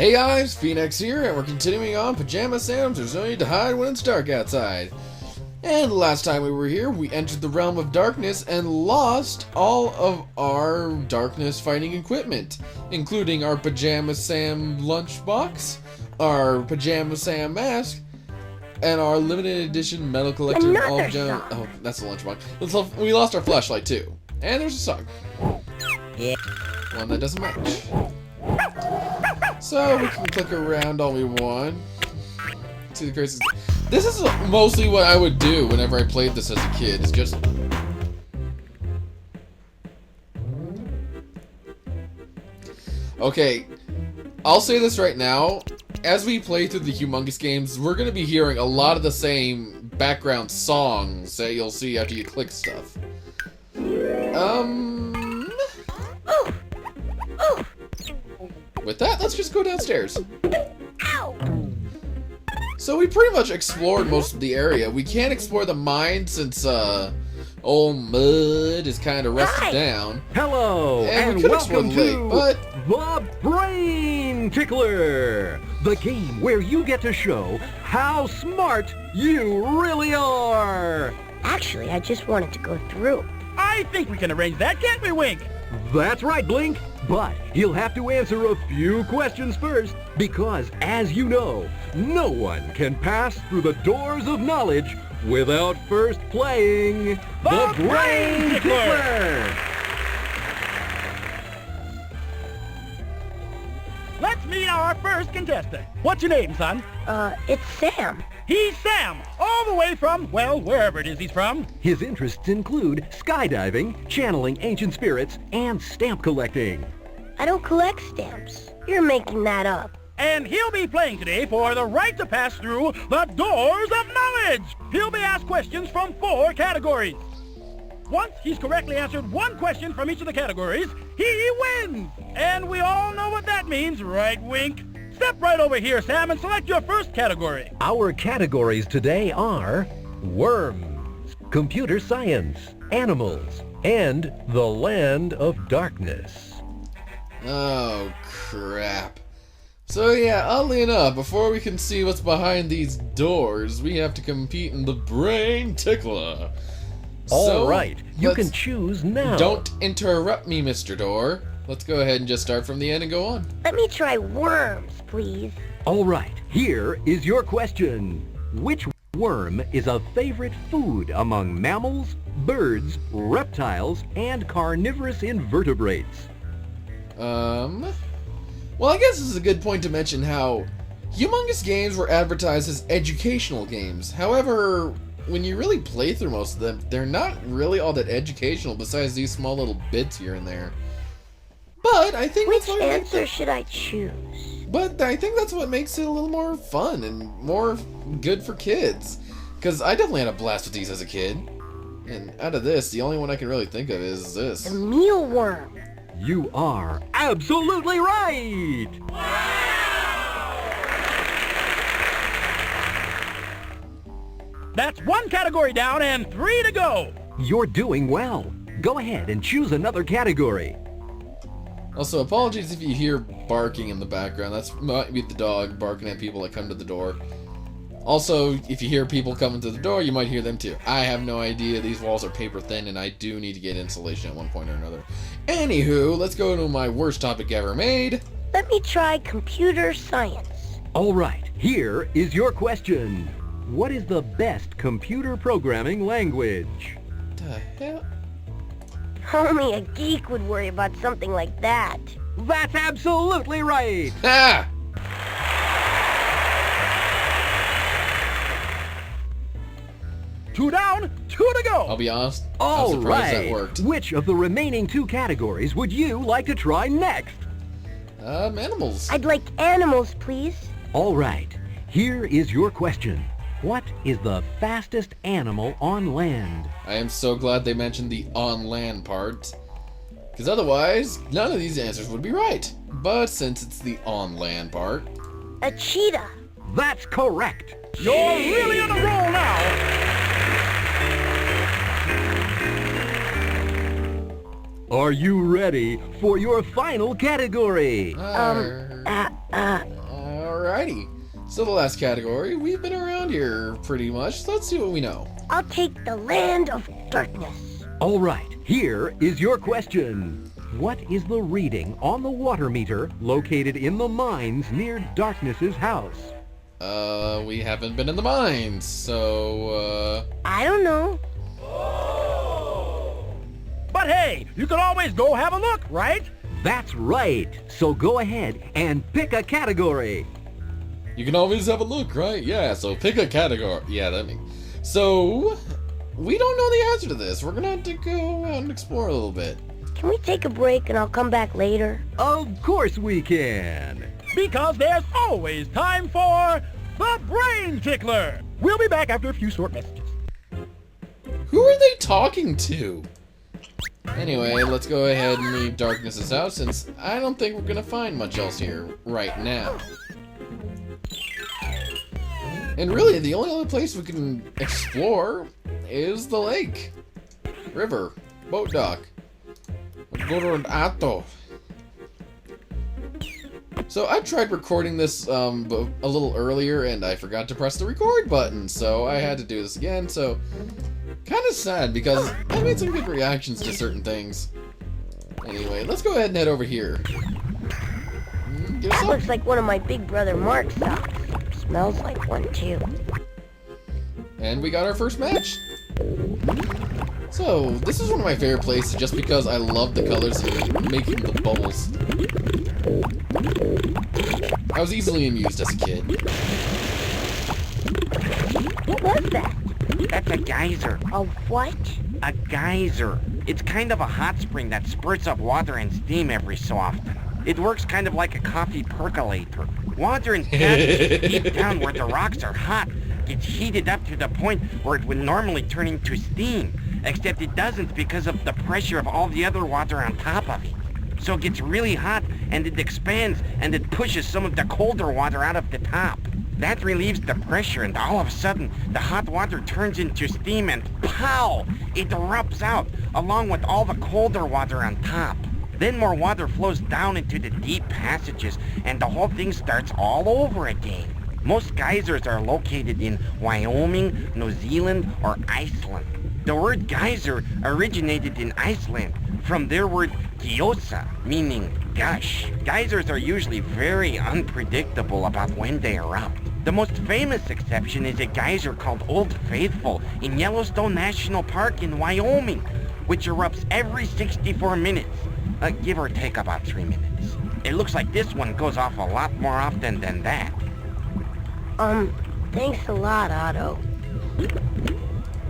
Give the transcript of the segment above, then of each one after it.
Hey guys, Phoenix here, and we're continuing on Pajama Sam's There's No Need to Hide When It's Dark Outside. And last time we were here, we entered the realm of darkness and lost all of our darkness fighting equipment, including our Pajama Sam lunchbox, our Pajama Sam mask, and our limited edition metal collector. Oh, that's the lunchbox. We lost our flashlight too. And there's a song. Yeah. One that doesn't match. So we can click around all we want. See the crazy. This is mostly what I would do whenever I played this as a kid. It's just. Okay, I'll say this right now. As we play through the humongous games, we're going to be hearing a lot of the same background songs that you'll see after you click stuff. With that, let's just go downstairs. Ow! So we pretty much explored most of the area. We can't explore the mine since, old Mud is kind of rusted down. Hello, And we and could explore welcome the to lake, The Brain Tickler, the game where you get to show how smart you really are. Actually, I just wanted to go through. I think we can arrange that, can't we, Wink? That's right, Blink. But you'll have to answer a few questions first, because as you know, no one can pass through the doors of knowledge without first playing The Brain Tickler. Let's meet our first contestant. What's your name, son? It's Sam. He's Sam, all the way from, well, wherever it is he's from. His interests include skydiving, channeling ancient spirits, and stamp collecting. I don't collect stamps. You're making that up. And he'll be playing today for the right to pass through the doors of knowledge. He'll be asked questions from 4 categories. Once he's correctly answered one question from each of the categories, he wins. And we all know what that means, right, Wink? Step right over here, Sam, and select your first category. Our categories today are worms, computer science, animals, and the land of darkness. Oh, crap. So yeah, oddly enough, before we can see what's behind these doors, we have to compete in the Brain Tickler. All right, you can choose now. Don't interrupt me, Mr. Door. Let's go ahead and just start from the end and go on. Let me try worms, please. All right, here is your question. Which worm is a favorite food among mammals, birds, reptiles, and carnivorous invertebrates? Well, I guess this is a good point to mention how humongous games were advertised as educational games. However, when you really play through most of them, they're not really all that educational besides these small little bits here and there. But I think Which that's what answer should I choose? But I think that's what makes it a little more fun and more good for kids. Because I definitely had a blast with these as a kid. And out of this, the only one I can really think of is this. The mealworm. You are absolutely right! That's 1 category down and 3 to go. You're doing well. Go ahead and choose another category. Also, apologies if you hear barking in the background. That might be the dog barking at people that come to the door. Also, if you hear people coming to the door, you might hear them too. I have no idea. These walls are paper thin, and I do need to get insulation at one point or another. Anywho, let's go to my worst topic ever made. Let me try computer science. All right, here is your question. What is the best computer programming language? The hell? Only a geek would worry about something like that. That's absolutely right! Ah! 2 down, 2 to go. I'll be honest, I was All surprised that right. worked. Which of the remaining 2 categories would you like to try next? Animals. I'd like animals, please. All right, here is your question. What is the fastest animal on land? I am so glad they mentioned the on land part. Because otherwise, none of these answers would be right. But since it's the on land part. A cheetah. That's correct. You're really on a roll now. Are you ready for your final category? Alrighty. So the last category, we've been around here pretty much. So let's see what we know. I'll take the land of darkness. All right, here is your question. What is the reading on the water meter located in the mines near Darkness's house? We haven't been in the mines, so, I don't know. But hey, you can always go have a look, right? That's right. So go ahead and pick a category. You can always have a look, right? Yeah, so pick a category. Yeah, that means... So, we don't know the answer to this. We're gonna have to go out and explore a little bit. Can we take a break and I'll come back later? Of course we can. Because there's always time for the Brain Tickler. We'll be back after a few short messages. Who are they talking to? Anyway, let's go ahead and leave Darkness's house, since I don't think we're gonna find much else here right now. And really, the only other place we can explore is the lake, river, boat dock. Ato. So I tried recording this a little earlier, and I forgot to press the record button, so I had to do this again. So kind of sad, because I made some good reactions to certain things. Anyway, let's go ahead and head over here. That looks like one of my big brother Mark's socks. Smells like one too. And we got our first match. So, this is one of my favorite places just because I love the colors and making the bubbles. I was easily amused as a kid. What was that? That's a geyser. A what? A geyser. It's kind of a hot spring that spurts up water and steam every so often. It works kind of like a coffee percolator. Water and gas deep down where the rocks are hot gets heated up to the point where it would normally turn into steam, except it doesn't because of the pressure of all the other water on top of it. So it gets really hot and it expands and it pushes some of the colder water out of the top. That relieves the pressure, and all of a sudden the hot water turns into steam and pow! It erupts out along with all the colder water on top. Then more water flows down into the deep passages, and the whole thing starts all over again. Most geysers are located in Wyoming, New Zealand, or Iceland. The word geyser originated in Iceland from their word gjósa, meaning gush. Geysers are usually very unpredictable about when they erupt. The most famous exception is a geyser called Old Faithful in Yellowstone National Park in Wyoming, which erupts every 64 minutes. Give or take about 3 minutes. It looks like this one goes off a lot more often than that. Thanks a lot, Otto.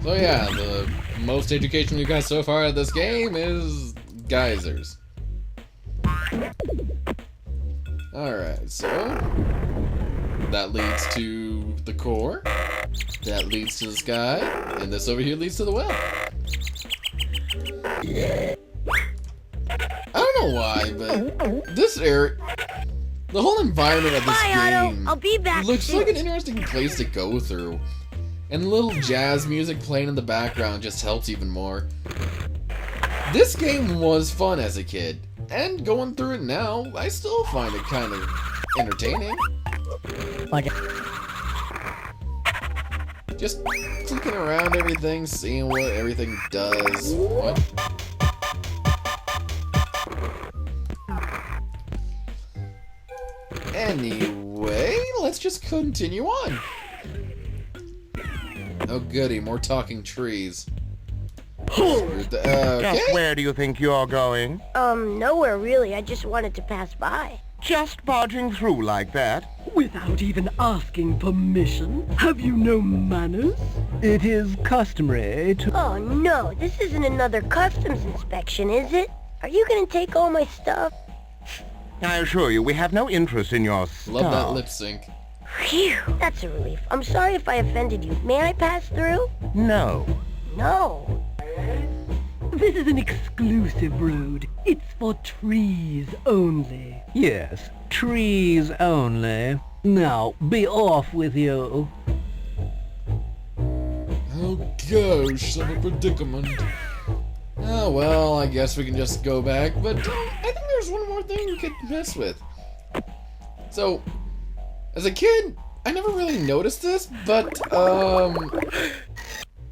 So yeah, the most education we've got so far at this game is geysers. Alright, so that leads to the core, that leads to the sky, and this over here leads to the well. I don't know why, but this area, the whole environment of this game I'll be back looks soon. like an interesting place to go through. And the little jazz music playing in the background just helps even more. This game was fun as a kid, and going through it now, I still find it kind of entertaining. Just clicking around everything, seeing what everything does. What? Anyway, let's just continue on. Oh goody, more talking trees. Okay. Just where do you think you're going? Nowhere really. I just wanted to pass by. Just barging through like that? Without even asking permission? Have you no manners? It is customary to... Oh no, this isn't another customs inspection, is it? Are you gonna take all my stuff? I assure you, we have no interest in your stuff. Love that lip sync. Phew, that's a relief. I'm sorry if I offended you. May I pass through? No. No. This is an exclusive road. It's for trees only. Yes, trees only. Now, be off with you. Oh gosh, I'm a predicament. Oh well, I guess we can just go back, but I think there's one more thing we could mess with. So, as a kid, I never really noticed this, but,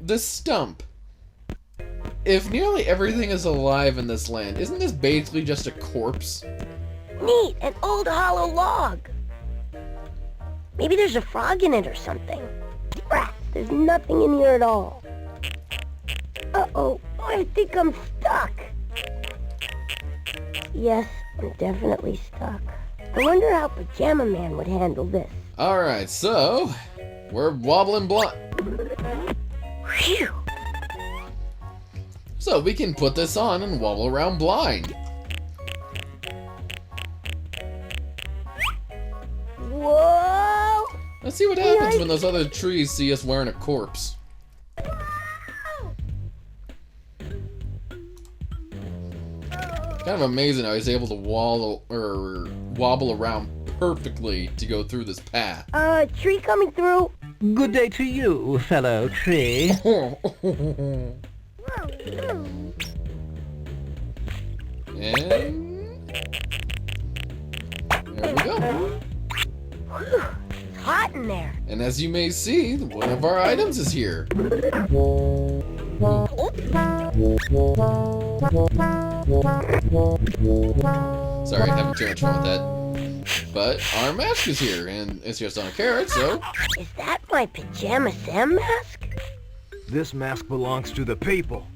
this stump. If nearly everything is alive in this land, isn't this basically just a corpse? Neat, an old hollow log. Maybe there's a frog in it or something. Rats, there's nothing in here at all. Uh-oh, I think I'm stuck. Yes, I'm definitely stuck. I wonder how Pajama Man would handle this. Alright, so, we're wobbling blind. Phew. So we can put this on and wobble around blind. Whoa! Let's see what happens when those other trees see us wearing a corpse. Kind of amazing how he's able to wobble around perfectly to go through this path. Tree coming through. Good day to you, fellow tree. And there we go. It's hot in there. And as you may see, one of our items is here. Sorry, having too much fun with that. But our mask is here, and it's just on a carrot, so... Is that my Pajama Sam mask? This mask belongs to the people.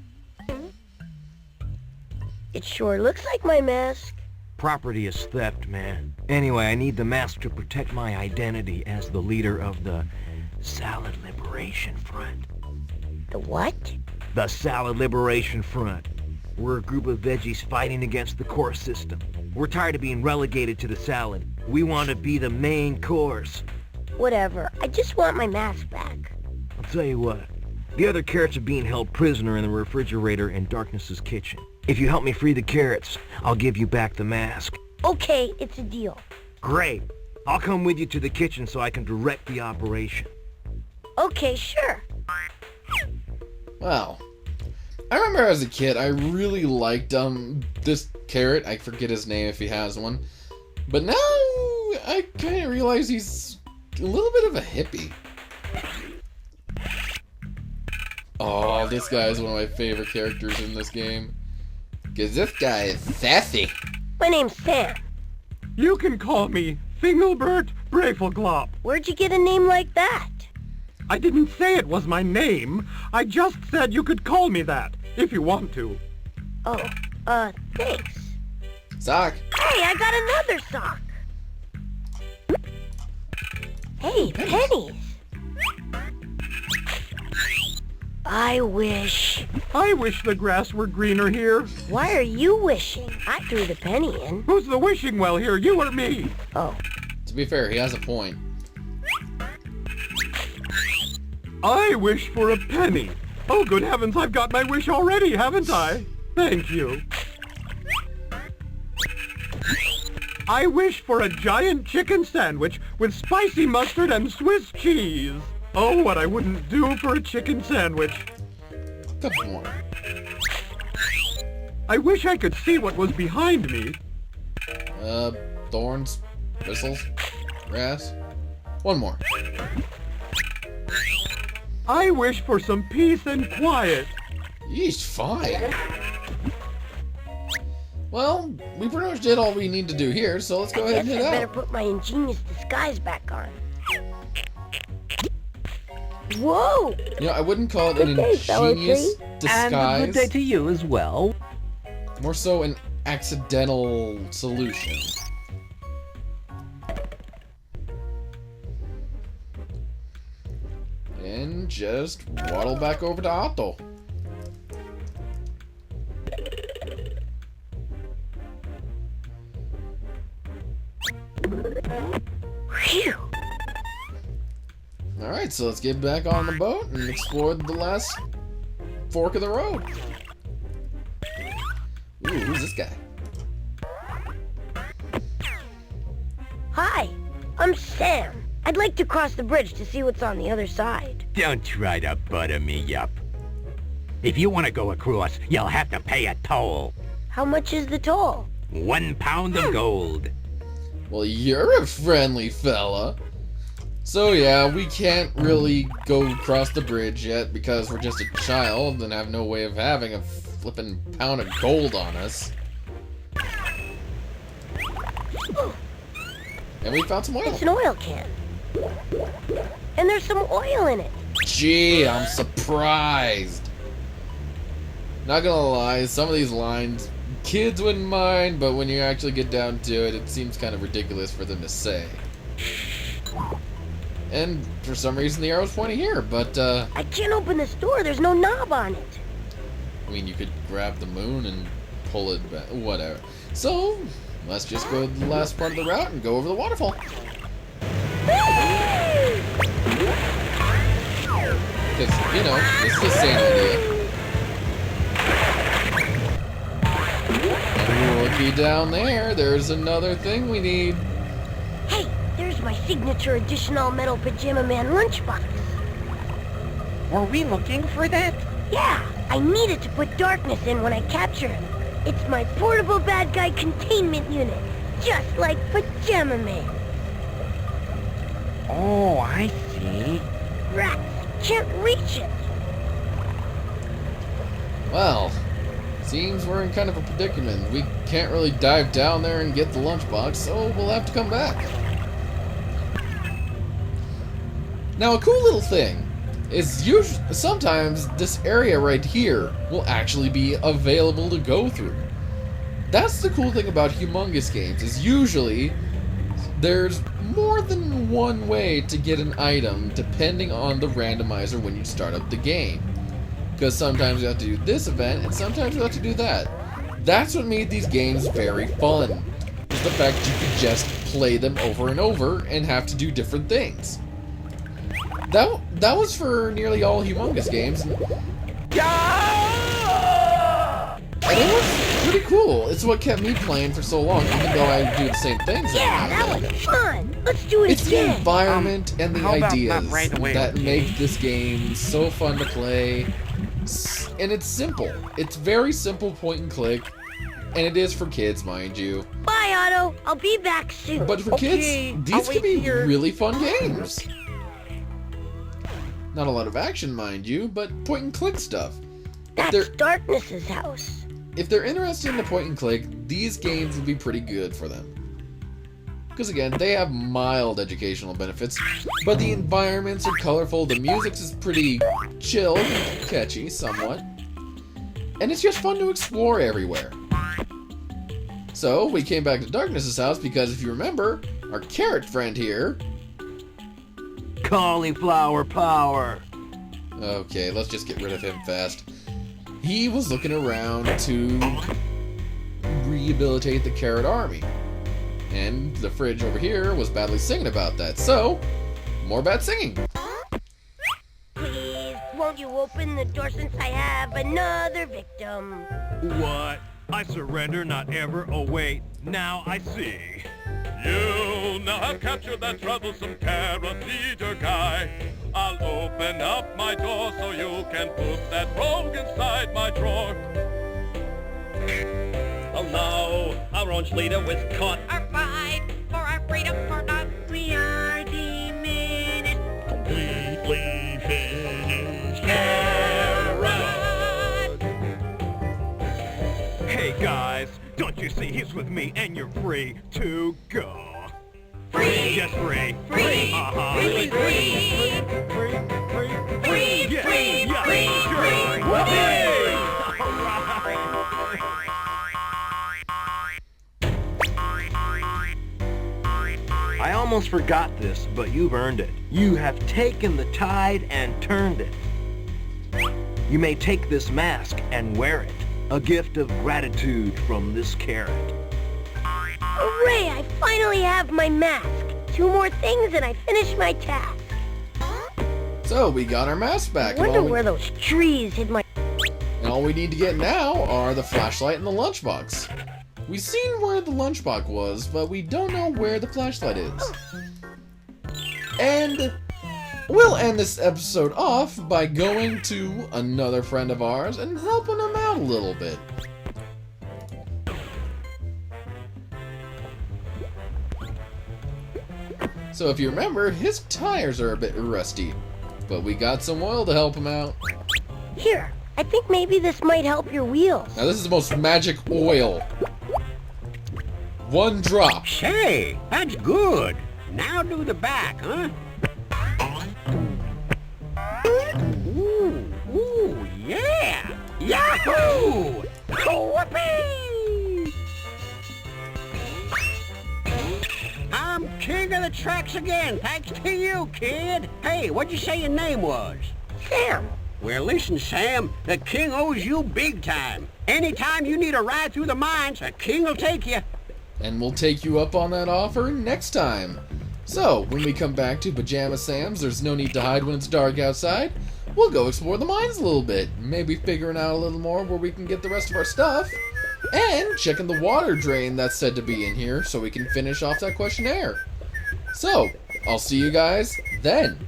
It sure looks like my mask. Property is theft, man. Anyway, I need the mask to protect my identity as the leader of the Salad Liberation Front. The what? The Salad Liberation Front. We're a group of veggies fighting against the course system. We're tired of being relegated to the salad. We want to be the main course. Whatever. I just want my mask back. I'll tell you what. The other carrots are being held prisoner in the refrigerator in Darkness's kitchen. If you help me free the carrots, I'll give you back the mask. Okay, it's a deal. Great. I'll come with you to the kitchen so I can direct the operation. Okay, sure. Wow. I remember as a kid, I really liked this carrot. I forget his name if he has one. But now, I kind of realize he's a little bit of a hippie. Oh, this guy is one of my favorite characters in this game. Because this guy is sassy. My name's Sam. You can call me Thinglebert Brafelglop. Where'd you get a name like that? I didn't say it was my name. I just said you could call me that, if you want to. Oh, thanks. Sock. Hey, I got another sock. Hey, pennies. I wish the grass were greener here. Why are you wishing? I threw the penny in. Who's the wishing well here, you or me? Oh. To be fair, he has a point. I wish for a penny. Oh, good heavens, I've got my wish already, haven't I? Thank you. I wish for a giant chicken sandwich with spicy mustard and Swiss cheese. Oh, what I wouldn't do for a chicken sandwich. Couple more. I wish I could see what was behind me. Thorns, bristles, grass. One more. I wish for some peace and quiet. Yeesh, fine. Well, we pretty much did all we need to do here, so let's go ahead and I head guess I better out. put my ingenious disguise back on. Whoa! You know, I wouldn't call it an Good day, fellow ingenious tree. disguise. And good day to you as well. More so an accidental solution. And just waddle back over to Otto. Phew! Alright, so let's get back on the boat and explore the last fork of the road. Ooh, who's this guy? Hi, I'm Sam. I'd like to cross the bridge to see what's on the other side. Don't try to butter me up. If you want to go across, you'll have to pay a toll. How much is the toll? 1 pound of gold. Well, you're a friendly fella. So yeah, we can't really go across the bridge yet because we're just a child and have no way of having a flippin' pound of gold on us. And we found some oil. It's an oil can. And there's some oil in it. Gee, I'm surprised. Not gonna lie, some of these lines, kids wouldn't mind, but when you actually get down to it, it seems kind of ridiculous for them to say. And for some reason the arrow's pointing here, but I can't open this door, there's no knob on it. I mean, you could grab the moon and pull it back, whatever. So, let's just go to the last part of the route and go over the waterfall. Because, you know, this is a sane idea. And looky down there, there's another thing we need. Hey, there's my signature edition all-metal Pajama Man lunchbox. Were we looking for that? Yeah, I needed to put darkness in when I capture him. It's my portable bad guy containment unit, just like Pajama Man. Oh, I see. Rats, can't reach it. Well, seems we're in kind of a predicament. We can't really dive down there and get the lunchbox, so we'll have to come back. Now, a cool little thing is sometimes this area right here will actually be available to go through. That's the cool thing about humongous games, is usually there's more than one way to get an item depending on the randomizer when you start up the game. Because sometimes you have to do this event, and sometimes you have to do that. That's what made these games very fun. Is the fact you could just play them over and over and have to do different things. That was for nearly all humongous games. And it was pretty cool. It's what kept me playing for so long, even though I do the same things. Yeah, that was fun. Let's do it It's again. the environment and the how about ideas not right away, that okay? make this game so fun to play. And it's simple. It's very simple point and click. And it is for kids, mind you. Bye, Otto. I'll be back soon. But for Okay, kids, I'll these wait can be here. really fun games. Not a lot of action, mind you, but point and click stuff. That's Darkness's house. If they're interested in the point and click, these games would be pretty good for them. Because again, they have mild educational benefits, but the environments are colorful, the music is pretty chill, catchy somewhat, and it's just fun to explore everywhere. So, we came back to Darkness's house because if you remember, our carrot friend here... Cauliflower power. Okay, let's just get rid of him fast. He was looking around to rehabilitate the carrot army. And the fridge over here was badly singing about that. So, more bad singing. Please, won't you open the door since I have another victim? What? I surrender, not ever. Oh wait, now I see. You now have captured that troublesome carrot eater guy. I'll open up my door so you can put that rogue inside my drawer. Oh no, our orange leader was caught. Our fight for our freedom for not we are diminished. Completely finished. Carrot! Hey guys, don't you see he's with me and you're free to go? Free! Yes, free. Free! Uh-huh. Free! Free! Free! Free! Yeah, Free! yeah, Free! sure. Free! Whoopee! I almost forgot this, but you've earned it. You have taken the tide and turned it. You may take this mask and wear it. A gift of gratitude from this carrot. Hooray, I finally have my mask. 2 more things and I finish my task. So, we got our mask I back. wonder where those trees hid my... And all we need to get now are the flashlight and the lunchbox. We've seen where the lunchbox was, but we don't know where the flashlight is. And we'll end this episode off by going to another friend of ours and helping him out a little bit. So if you remember, his tires are a bit rusty. But we got some oil to help him out. Here, I think maybe this might help your wheels. Now this is the most magic oil. 1 drop. Say, that's good. Now do the back, huh? Ooh, yeah! Yahoo! Whoopee! I'm king of the tracks again, thanks to you, kid. Hey, what'd you say your name was? Sam. Well, listen, Sam, the king owes you big time. Anytime you need a ride through the mines, the king will take you. And we'll take you up on that offer next time. So, when we come back to Pajama Sam's, there's no need to hide when it's dark outside. We'll go explore the mines a little bit, maybe figuring out a little more where we can get the rest of our stuff, and checking the water drain that's said to be in here so we can finish off that questionnaire. So, I'll see you guys then.